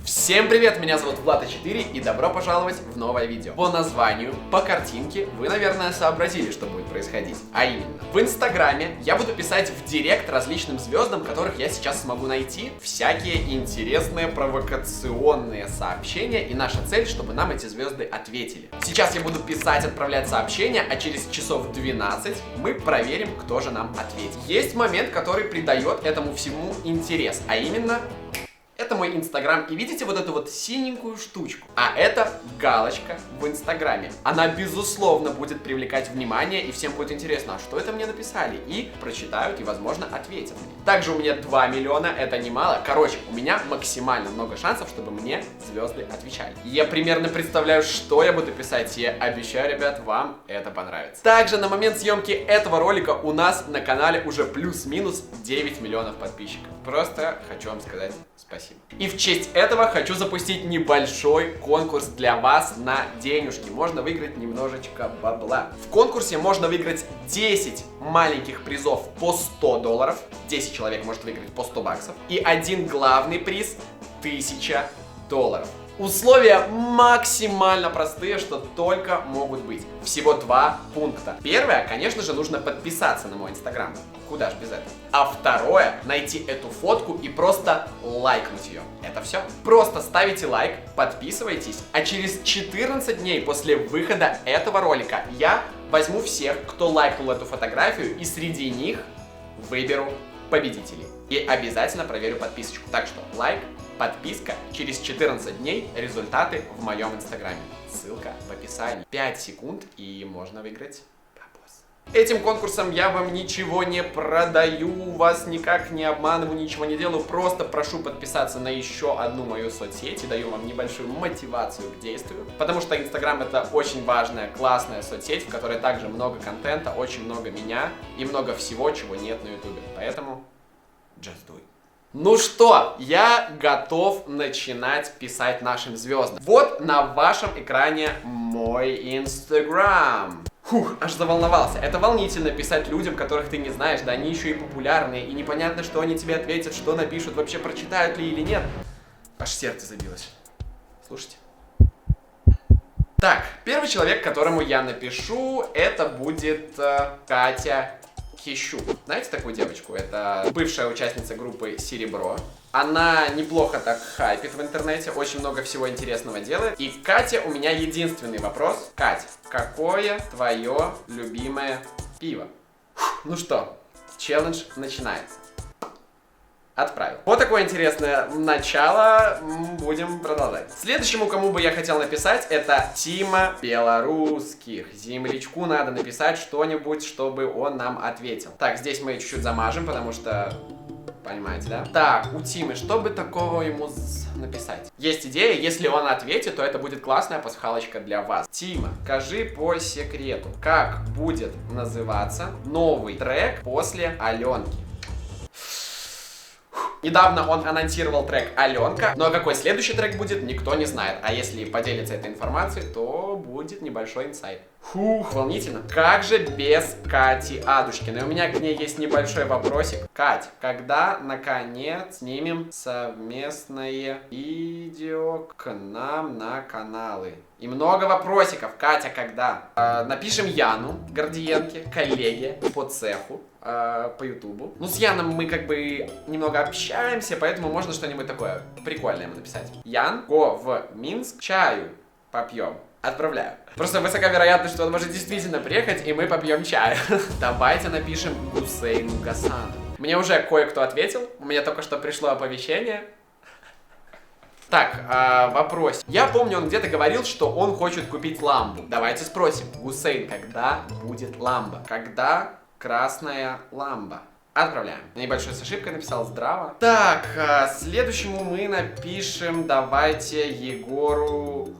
Всем привет, меня зовут Влад4 и добро пожаловать в новое видео. По названию, по картинке вы, наверное, сообразили, что будет происходить. А именно, в Инстаграме я буду писать в директ различным звездам, которых я сейчас смогу найти, всякие интересные провокационные сообщения, и наша цель, чтобы нам эти звезды ответили. Сейчас я буду писать, отправлять сообщения, а через часов 12 мы проверим, кто же нам ответит. Есть момент, который придает этому всему интерес, а именно... Это мой Инстаграм, и видите вот эту вот синенькую штучку? А это галочка в Инстаграме. Она, безусловно, будет привлекать внимание, и всем будет интересно, а что это мне написали? И прочитают, и, возможно, ответят мне. Также у меня 2 миллиона, это немало. Короче, у меня максимально много шансов, чтобы мне звезды отвечали. Я примерно представляю, что я буду писать, и обещаю, ребят, вам это понравится. Также на момент съемки этого ролика у нас на канале уже плюс-минус 9 миллионов подписчиков. Просто хочу вам сказать спасибо. И в честь этого хочу запустить небольшой конкурс для вас на денежки. Можно выиграть немножечко бабла. В конкурсе можно выиграть 10 маленьких призов по $100. 10 человек может выиграть по 100 баксов. И один главный приз $1000. Условия максимально простые, что только могут быть. Всего 2 пункта. Первое, конечно же, нужно подписаться на мой Инстаграм. Куда ж без этого? А второе, найти эту фотку и просто лайкнуть ее. Это все. Просто ставите лайк, подписывайтесь, а через 14 дней после выхода этого ролика я возьму всех, кто лайкнул эту фотографию, и среди них выберу победителей. И обязательно проверю подписочку. Так что лайк, подписка, через 14 дней результаты в моем Инстаграме. Ссылка в описании. 5 секунд и можно выиграть бабос. Этим конкурсом я вам ничего не продаю, вас никак не обманываю, ничего не делаю. Просто прошу подписаться на еще одну мою соцсеть и даю вам небольшую мотивацию к действию. Потому что Инстаграм — это очень важная, классная соцсеть, в которой также много контента, очень много меня и много всего, чего нет на Ютубе. Поэтому just do it. Ну что, я готов начинать писать нашим звездам. Вот на вашем экране мой Инстаграм. Фух, аж заволновался. Это волнительно писать людям, которых ты не знаешь, да они еще и популярные, и непонятно, что они тебе ответят, что напишут, вообще прочитают ли или нет. Аж сердце забилось. Слушайте. Так, первый человек, которому я напишу, это будет Катя Кищук. Знаете такую девочку? Это бывшая участница группы Серебро. Она неплохо так хайпит в интернете, очень много всего интересного делает. И Катя, у меня единственный вопрос. Кать, какое твое любимое пиво? Ну что, челлендж начинается. Отправил. Вот такое интересное начало. Будем продолжать. Следующему, кому бы я хотел написать, это Тима Белорусских. Землячку надо написать что-нибудь, чтобы он нам ответил. Так, здесь мы чуть-чуть замажем, потому что... Понимаете, да? Так, у Тимы, что бы такого ему написать? Есть идея, если он ответит, то это будет классная пасхалочка для вас. Тима, скажи по секрету, как будет называться новый трек после Аленки? Недавно он анонсировал трек «Аленка», но какой следующий трек будет, никто не знает. А если поделиться этой информацией, то будет небольшой инсайт. Фух, волнительно. Как же без Кати Адушкиной? У меня к ней есть небольшой вопросик. Кать, когда, наконец, снимем совместное видео к нам на каналы? И много вопросиков. Катя, когда? Напишем Яну Гордиенке, коллеге по цеху, по Ютубу. Ну, с Яном мы как бы немного общаемся, поэтому можно что-нибудь такое прикольное ему написать. Ян, го в Минск, чаю попьем. Отправляю. Просто высока вероятность, что он может действительно приехать, и мы попьем чаю. Давайте напишем Гусейну Гасану. Мне уже кое-кто ответил. У меня только что пришло оповещение. Так, вопрос. Я помню, он где-то говорил, что он хочет купить ламбу. Давайте спросим. Гусейн, когда будет ламба? Когда красная ламба? Отправляем. Небольшой с ошибкой написал здраво. Так, следующему мы напишем, давайте, Егору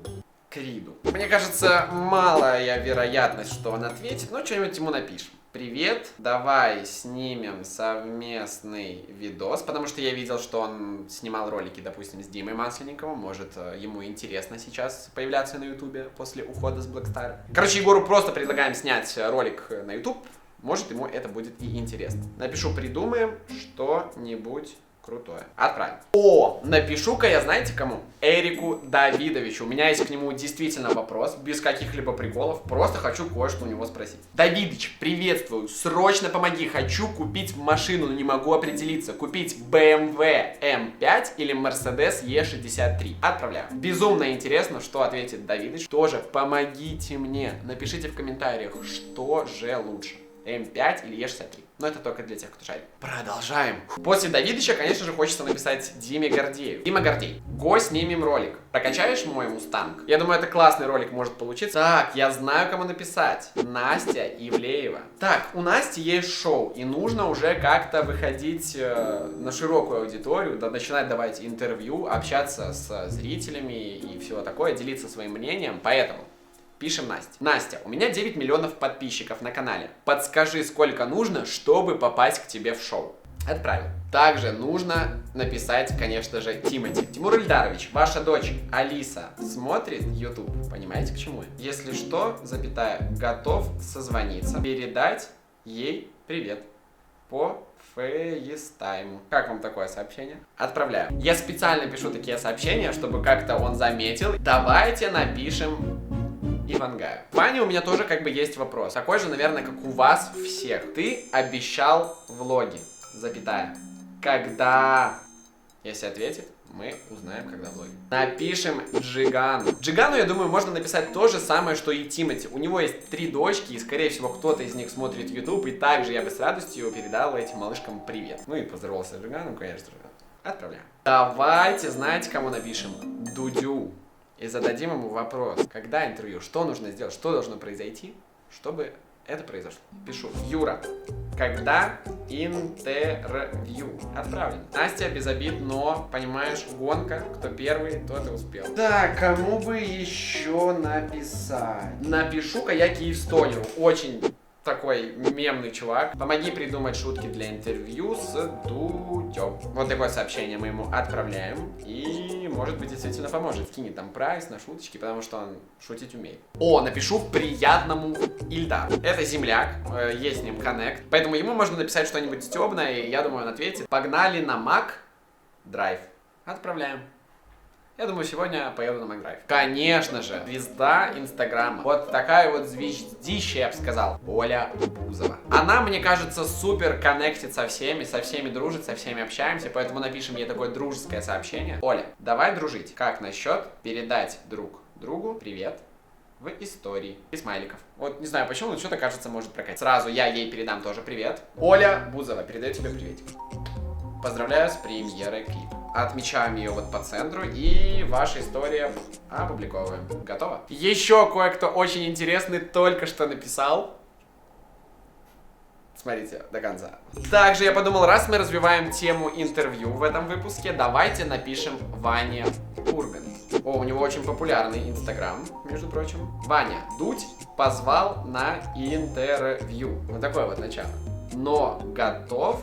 Криду. Мне кажется, малая вероятность, что он ответит, но что-нибудь ему напишем. Привет, давай снимем совместный видос, потому что я видел, что он снимал ролики, допустим, с Димой Масленниковым, может, ему интересно сейчас появляться на Ютубе после ухода с Blackstar. Короче, Егору просто предлагаем снять ролик на Ютуб, может, ему это будет и интересно. Напишу, придумаем что-нибудь Крутое. Отправим. О, напишу-ка я, знаете кому? Эрику Давидовичу. У меня есть к нему действительно вопрос, без каких-либо приколов. Просто хочу кое-что у него спросить. Давидыч, приветствую. Срочно помоги. Хочу купить машину, но не могу определиться. Купить BMW M5 или Mercedes E63. Отправляю. Безумно интересно, что ответит Давидыч. Тоже помогите мне. Напишите в комментариях, что же лучше. М5 или Е63. Но это только для тех, кто шарит. Продолжаем. После Давидыча, конечно же, хочется написать Диме Гордею. Дима Гордей, го снимем ролик. Прокачаешь мой мустанг? Я думаю, это классный ролик может получиться. Так, я знаю, кому написать. Настя Ивлеева. Так, у Насти есть шоу, и нужно уже как-то выходить на широкую аудиторию, начинать давать интервью, общаться с зрителями и все такое, делиться своим мнением. Поэтому пишем Насте. Настя, у меня 9 миллионов подписчиков на канале. Подскажи, сколько нужно, чтобы попасть к тебе в шоу. Отправил. Также нужно написать, конечно же, Тимати. Тимур Ильдарович, ваша дочь Алиса смотрит YouTube. Понимаете почему? Если что, запятая, готов созвониться, передать ей привет по фейстайму. Как вам такое сообщение? Отправляю. Я специально пишу такие сообщения, чтобы как-то он заметил. Давайте напишем Ивангаю. Ваня, у меня тоже как бы есть вопрос. Такой же, наверное, как у вас всех. Ты обещал влоги, запятая. Когда? Если ответит, мы узнаем, когда влоги. Напишем Джигану. Джигану, я думаю, можно написать то же самое, что и Тимати. У него есть 3 дочки, и, скорее всего, кто-то из них смотрит YouTube, и также я бы с радостью передал этим малышкам привет. Ну и поздоровался с Джиганом, конечно же. Отправляем. Давайте, знаете, кому напишем? Дудю. И зададим ему вопрос, когда интервью, что нужно сделать, что должно произойти, чтобы это произошло. Пишу, Юра, когда интервью? Отправлено. Настя, без обид, но, понимаешь, гонка, кто первый, тот и успел. Так, кому бы еще написать? Напишу-ка я Киевстонеру, очень такой мемный чувак. Помоги придумать шутки для интервью с Дудем. Вот такое сообщение мы ему отправляем. И, может быть, действительно поможет. Скинет там прайс на шуточки, потому что он шутить умеет. О, напишу приятному Ильдару. Это земляк, есть с ним коннект. Поэтому ему можно написать что-нибудь стебное, и я думаю, он ответит. Погнали на Мак Драйв. Отправляем. Я думаю, сегодня поеду на Макдрайв. Конечно же, звезда Инстаграма. Вот такая вот звездища, я бы сказал. Оля Бузова. Она, мне кажется, супер коннектит со всеми дружит, со всеми общаемся, поэтому напишем ей такое дружеское сообщение. Оля, давай дружить. Как насчет передать друг другу привет в истории и смайликов? Вот не знаю почему, но что-то, кажется, может прокатить. Сразу я ей передам тоже привет. Оля Бузова, передаю тебе приветик. Поздравляю с премьерой клипа. Отмечаем ее вот по центру, и ваша история опубликовываем. Готово? Еще кое-кто очень интересный только что написал. Смотрите до конца. Также я подумал, раз мы развиваем тему интервью в этом выпуске, давайте напишем Ване Ургант. О, у него очень популярный Инстаграм, между прочим. Ваня, Дудь позвал на интервью. Вот такое вот начало. Но готов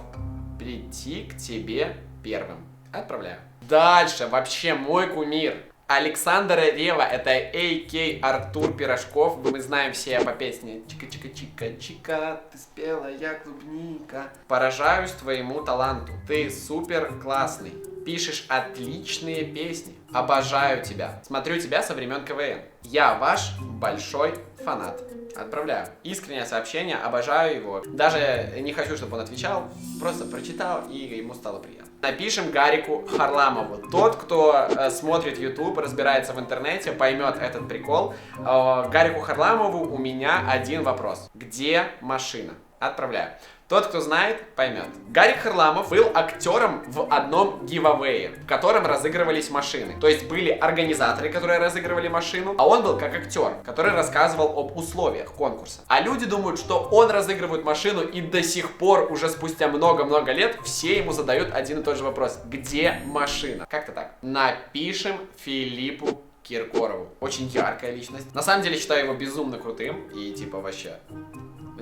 прийти к тебе первым. Отправляю. Дальше, вообще мой кумир. Александр Рева, это А.К. Артур Пирожков. Мы знаем все по песне Чика-чика-чика-чика, ты спелая клубника. Поражаюсь твоему таланту. Ты супер классный. Пишешь отличные песни. Обожаю тебя. Смотрю тебя со времен КВН. Я ваш большой фанат. Отправляю. Искреннее сообщение, обожаю его. Даже не хочу, чтобы он отвечал. Просто прочитал, и ему стало приятно. Напишем Гарику Харламову. Тот, кто смотрит YouTube, разбирается в интернете, поймет этот прикол. Гарику Харламову у меня один вопрос. Где машина? Отправляю. Тот, кто знает, поймет. Гарик Харламов был актером в одном гивавее, в котором разыгрывались машины. То есть были организаторы, которые разыгрывали машину, а он был как актер, который рассказывал об условиях конкурса. А люди думают, что он разыгрывает машину, и до сих пор, уже спустя много-много лет, все ему задают один и тот же вопрос. Где машина? Как-то так. Напишем Филиппу Киркорову. Очень яркая личность. На самом деле считаю его безумно крутым и типа вообще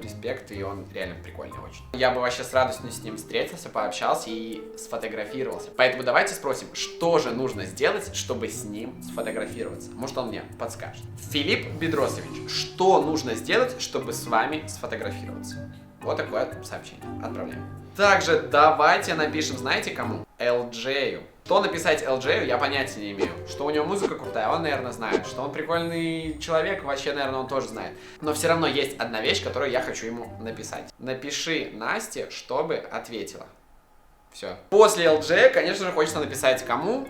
респект, и он реально прикольный очень. Я бы вообще с радостью с ним встретился, пообщался и сфотографировался. Поэтому давайте спросим, что же нужно сделать, чтобы с ним сфотографироваться. Может, он мне подскажет. Филипп Бедросович, что нужно сделать, чтобы с вами сфотографироваться? Вот такое сообщение. Отправляем. Также давайте напишем, знаете кому? LJ. Что написать LJ, я понятия не имею. Что у него музыка крутая, он, наверное, знает. Что он прикольный человек, вообще, наверное, он тоже знает. Но все равно есть одна вещь, которую я хочу ему написать. Напиши Насте, чтобы ответила. Все. После LJ, конечно же, хочется написать кому?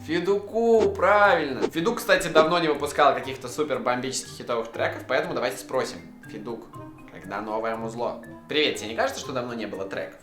Федуку, правильно. Федук, кстати, давно не выпускал каких-то супер бомбических хитовых треков, поэтому давайте спросим. Федук, когда новое музло? Привет, тебе не кажется, что давно не было треков?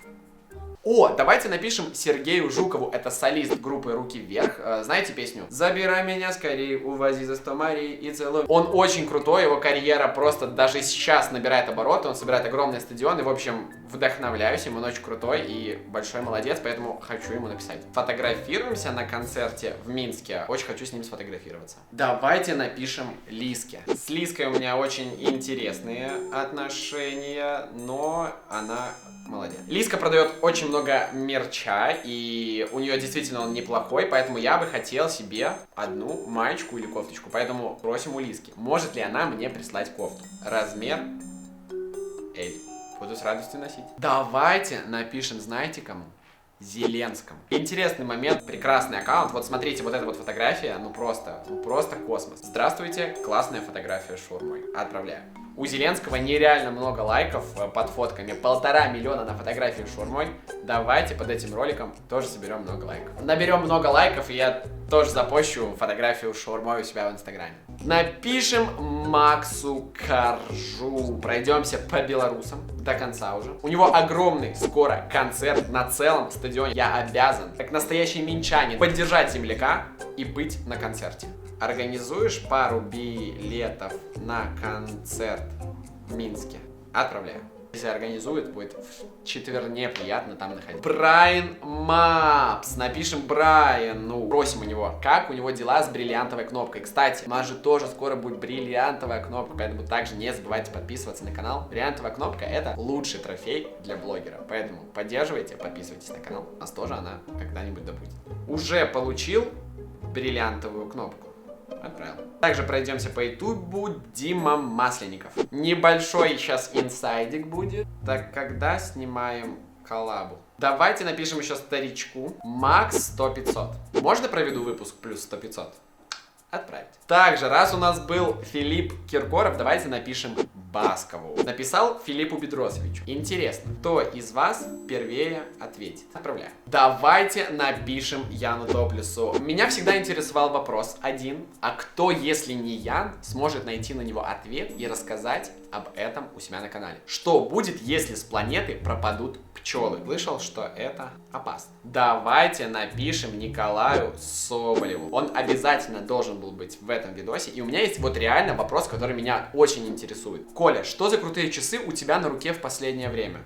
О, давайте напишем Сергею Жукову, это солист группы «Руки вверх». Знаете песню? «Забирай меня скорее, увози за 100 морей и целуй». Он очень крутой, его карьера просто даже сейчас набирает обороты, он собирает огромные стадионы. В общем, вдохновляюсь им, он очень крутой и большой молодец, поэтому хочу ему написать. Фотографируемся на концерте в Минске, очень хочу с ним сфотографироваться. Давайте напишем Лиске. С Лиской у меня очень интересные отношения, но она... молодец. Лиска продает очень много мерча, и у нее действительно он неплохой, поэтому я бы хотел себе одну маечку или кофточку, поэтому просим у Лиски, может ли она мне прислать кофту. Размер L. Буду с радостью носить. Давайте напишем, знаете кому? Зеленскому. Интересный момент, прекрасный аккаунт. Вот смотрите, вот эта вот фотография, ну просто космос. Здравствуйте, классная фотография с шаурмой. Отправляю. У Зеленского нереально много лайков под фотками. 1,5 миллиона на фотографии с шаурмой. Давайте под этим роликом тоже соберем много лайков. Наберем много лайков, и я тоже запощу фотографию с шаурмой у себя в инстаграме. Напишем Максу Коржу. Пройдемся по белорусам до конца уже. У него огромный скоро концерт на целом стадионе. Я обязан, как настоящий минчанин, поддержать земляка и быть на концерте. Организуешь пару билетов на концерт в Минске? Отправляю. Если организует, будет в четверне приятно там находиться. Брайан Мапс. Напишем Брайану. Просим у него, как у него дела с бриллиантовой кнопкой. Кстати, у нас же тоже скоро будет бриллиантовая кнопка, поэтому также не забывайте подписываться на канал. Бриллиантовая кнопка — это лучший трофей для блогера, поэтому поддерживайте, подписывайтесь на канал. У нас тоже она когда-нибудь да будет. Уже получил бриллиантовую кнопку? Отправил. Также пройдемся по ютубу. Дима Масленников. Небольшой сейчас инсайдик будет. Так, когда снимаем коллабу? Давайте напишем еще старичку. Макс 100-500. Можно проведу выпуск плюс 100-500? Отправить. Также, раз у нас был Филипп Киркоров, давайте напишем Баскову. Написал Филиппу Бедросовичу. Интересно, кто из вас первее ответит? Отправляю. Давайте напишем Яну Топлесу. Меня всегда интересовал вопрос один. А кто, если не Ян, сможет найти на него ответ и рассказать об этом у себя на канале? Что будет, если с планеты пропадут пчелы? Слышал, что это опасно. Давайте напишем Николаю Соболеву. Он обязательно должен был быть в этом видосе. И у меня есть вот реально вопрос, который меня очень интересует. Коля, что за крутые часы у тебя на руке в последнее время?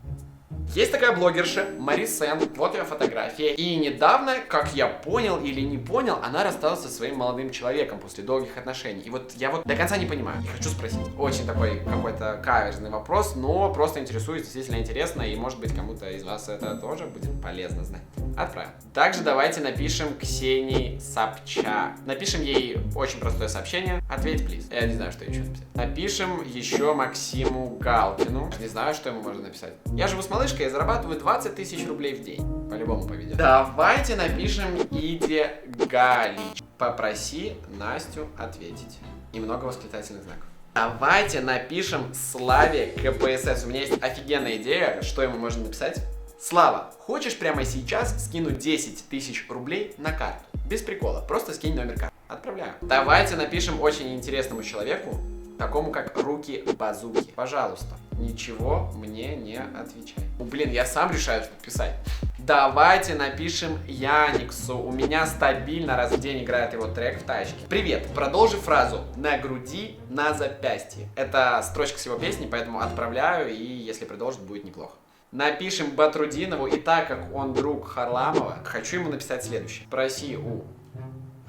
Есть такая блогерша Мари Сен, вот ее фотография. И недавно, как я понял или не понял, она рассталась со своим молодым человеком после долгих отношений. И вот я вот до конца не понимаю и хочу спросить. Очень такой какой-то каверзный вопрос, но просто интересуюсь, действительно интересно. И может быть кому-то из вас это тоже будет полезно знать. Отправим. Также давайте напишем Ксении Собчак. Напишем ей очень простое сообщение. Ответь, плиз. Я не знаю, что еще написать. Напишем еще Максиму Галкину. Не знаю, что ему можно написать. Я живу с малышкой, я зарабатываю 20 тысяч рублей в день. По-любому поведет. Давайте напишем Иде Галич. Попроси Настю ответить. И много восклицательных знаков. Давайте напишем Славе КПСС. У меня есть офигенная идея, что ему можно написать. Слава, хочешь прямо сейчас скинуть 10 тысяч рублей на карту? Без прикола, просто скинь номер карты. Отправляю. Давайте напишем очень интересному человеку, такому как Руки Базуки. Пожалуйста, ничего мне не отвечай. Блин, я сам решаю, что писать. Давайте напишем Яниксу. У меня стабильно раз в день играет его трек в тачке. Привет, продолжи фразу «на груди, на запястье». Это строчка с его песни, поэтому отправляю, и если продолжит, будет неплохо. Напишем Батрудинову, и так как он друг Харламова, хочу ему написать следующее. Проси у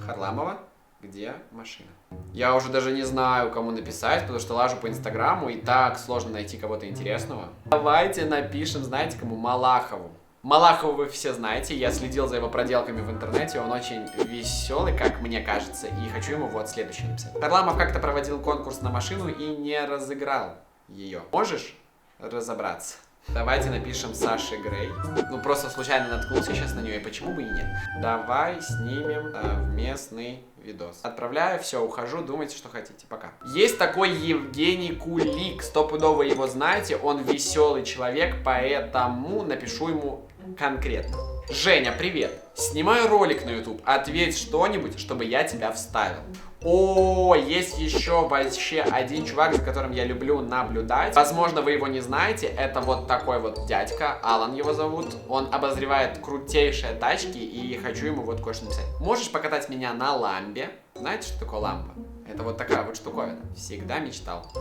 Харламова, где машина. Я уже даже не знаю, кому написать, потому что лажу по инстаграму, и так сложно найти кого-то интересного. Давайте напишем, знаете кому? Малахову. Малахова вы все знаете, я следил за его проделками в интернете, он очень веселый, как мне кажется, и хочу ему вот следующее написать. Харламов как-то проводил конкурс на машину и не разыграл ее. Можешь разобраться? Давайте напишем Саше Грей. Ну, просто случайно наткнулся сейчас на нее, и почему бы и нет. Давай снимем совместный видос. Отправляю, все, ухожу, думайте, что хотите. Пока. Есть такой Евгений Кулик. Стопудово его знаете. Он веселый человек, поэтому напишу ему конкретно. Женя, привет. Снимаю ролик на YouTube. Ответь что-нибудь, чтобы я тебя вставил. О, есть еще вообще один чувак, за которым я люблю наблюдать. Возможно, вы его не знаете. Это вот такой вот дядька, Алан его зовут. Он обозревает крутейшие тачки, и хочу ему вот кое-что написать. Можешь покатать меня на ламбе? Знаете, что такое ламба? Это вот такая вот штуковина. Всегда мечтал.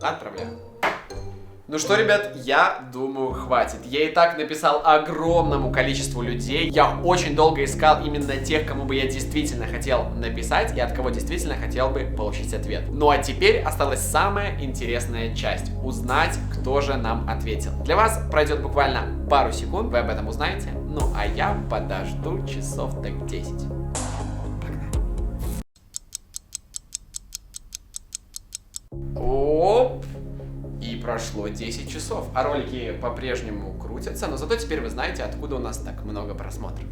Отправляю. Ну что, ребят, я думаю, хватит. Я и так написал огромному количеству людей. Я очень долго искал именно тех, кому бы я действительно хотел написать и от кого действительно хотел бы получить ответ. Ну а теперь осталась самая интересная часть. Узнать, кто же нам ответил. Для вас пройдет буквально пару секунд, вы об этом узнаете. Ну а я подожду часов так 10. Оп! И прошло 10 часов, а ролики по-прежнему крутятся, но зато теперь вы знаете, откуда у нас так много просмотров.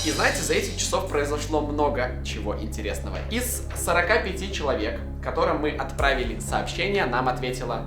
И знаете, за эти часов произошло много чего интересного. Из 45 человек, которым мы отправили сообщение, нам ответило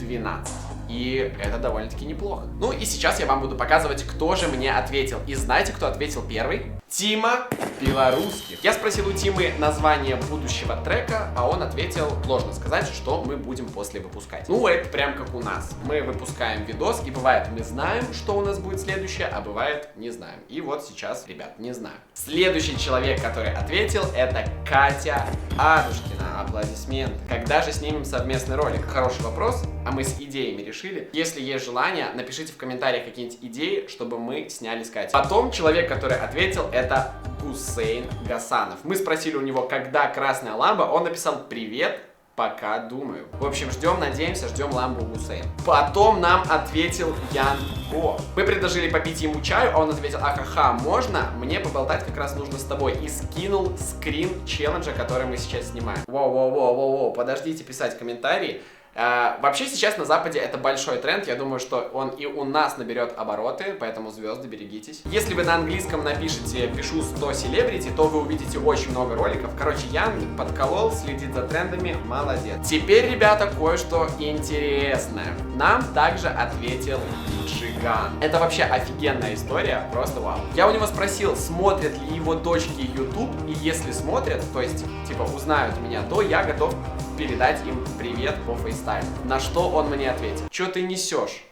12. И это довольно-таки неплохо. Ну и сейчас я вам буду показывать, кто же мне ответил. И знаете, кто ответил первый? Тима Белорусских. Я спросил у Тимы название будущего трека, а он ответил, сложно сказать, что мы будем после выпускать. Ну, это прям как у нас. Мы выпускаем видос, и бывает, мы знаем, что у нас будет следующее, а бывает, не знаем. И вот сейчас, ребят, не знаю. Следующий человек, который ответил, это Катя Адушкина. Аплодисменты. Когда же снимем совместный ролик? Хороший вопрос, а мы с идеями решили. Если есть желание, напишите в комментариях какие-нибудь идеи, чтобы мы сняли с Катей. Потом человек, который ответил, это Гусейн Гасанов. Мы спросили у него, когда красная ламба, он написал «Привет, пока думаю». В общем, ждем, надеемся, ждем ламбу Гусейн. Потом нам ответил Ян Го. Мы предложили попить ему чаю, а он ответил: ахаха, можно? Мне поболтать как раз нужно с тобой. И скинул скрин челленджа, который мы сейчас снимаем. Воу, подождите писать комментарии. Вообще сейчас на Западе это большой тренд, я думаю, что он и у нас наберет обороты, поэтому звезды, берегитесь. Если вы на английском напишите «пишу 100 селебрити», то вы увидите очень много роликов. Короче, Ян подколол, следит за трендами, молодец. Теперь, ребята, кое-что интересное. Нам также ответил Джиган. Это вообще офигенная история, просто вау. Я у него спросил, смотрят ли его дочки YouTube, и если смотрят, то есть, типа, узнают меня, то я готов передать им привет по фейстайму. На что он мне ответил: чё ты несешь?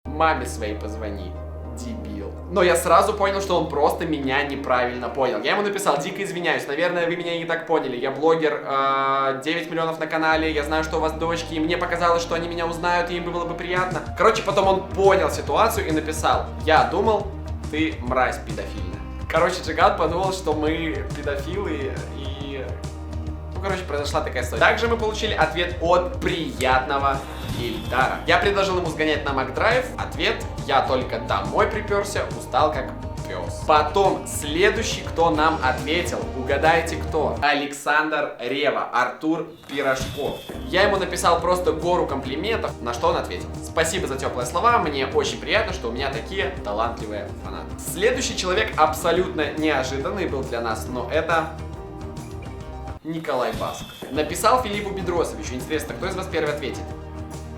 Маме своей позвони, дебил. Но я сразу понял, что он просто меня неправильно понял. Я ему написал: дико извиняюсь, наверное, вы меня не так поняли. Я блогер, 9 миллионов на канале, я знаю, что у вас дочки, и мне показалось, что они меня узнают, и им было бы приятно. Короче, потом он понял ситуацию и написал: я думал, ты мразь педофильная. Короче, Джиган подумал, что мы педофилы, и... короче, произошла такая история. Также мы получили ответ от приятного Ильдара. Я предложил ему сгонять на Макдрайв. Ответ: я только домой приперся, устал как пес. Потом, следующий, кто нам ответил, угадайте кто? Александр Рева, Артур Пирожков. Я ему написал просто гору комплиментов, на что он ответил: спасибо за теплые слова, мне очень приятно, что у меня такие талантливые фанаты. Следующий человек абсолютно неожиданный был для нас, но это... Николай Басков. Написал Филиппу Бедросовичу. Интересно, кто из вас первый ответит?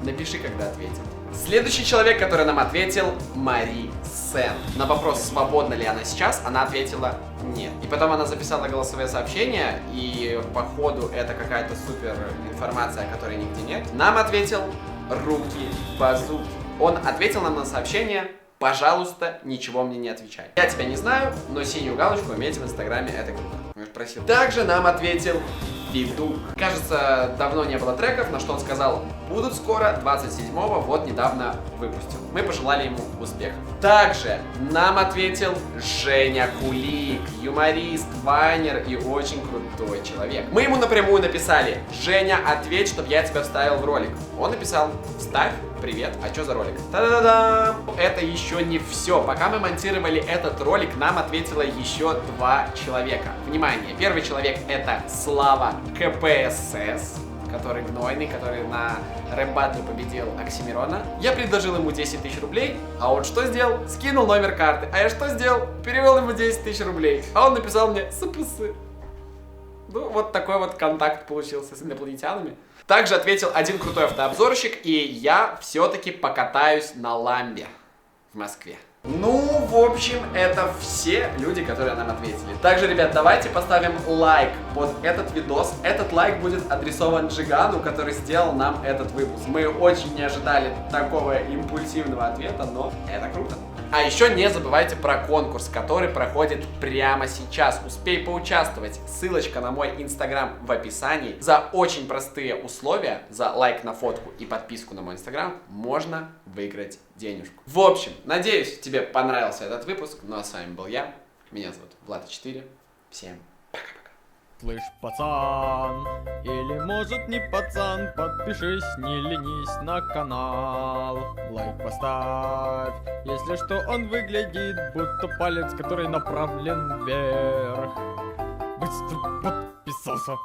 Напиши, когда ответит. Следующий человек, который нам ответил, Мари Сен. На вопрос, свободна ли она сейчас, она ответила нет. И потом она записала голосовое сообщение, и походу это какая-то супер информация, которой нигде нет. Нам ответил Руки Базуки. Он ответил нам на сообщение: пожалуйста, ничего мне не отвечай. Я тебя не знаю, но синюю галочку иметь в Инстаграме — это круто. Просил. Также нам ответил Федук. Кажется, давно не было треков, на что он сказал: будут скоро, 27-го, вот недавно выпустил. Мы пожелали ему успехов. Также нам ответил Женя Кулик, юморист, вайнер и очень крутой человек. Мы ему напрямую написали: Женя, ответь, чтобы я тебя вставил в ролик. Он написал: вставь, привет, а что за ролик? Та-да-да-да! Это еще не все. Пока мы монтировали этот ролик, нам ответило еще 2 человека. Внимание, первый человек — это Слава КПСС. который гнойный, который на рэп-баттле победил Оксимирона. Я предложил ему 10 тысяч рублей, а он что сделал? Скинул номер карты. А я что сделал? Перевел ему 10 тысяч рублей. А он написал мне СПС. Ну, вот такой вот контакт получился с инопланетянами. Также ответил один крутой автообзорщик, и я все-таки покатаюсь на Ламбе в Москве. Ну, в общем, это все люди, которые нам ответили. Также, ребят, давайте поставим лайк под этот видос. Этот лайк будет адресован Джигану, который сделал нам этот выпуск. Мы очень не ожидали такого импульсивного ответа, но это круто. А еще не забывайте про конкурс, который проходит прямо сейчас. Успей поучаствовать. Ссылочка на мой инстаграм в описании. За очень простые условия, за лайк на фотку и подписку на мой инстаграм, можно выиграть денежку. В общем, надеюсь, тебе понравился этот выпуск. Ну а с вами был я. Меня зовут Влад4. Всем пока-пока. Слышь, пацан, или может не пацан, подпишись, не ленись на канал. Лайк поставь, если что он выглядит, будто палец, который направлен вверх. Быстро подписался.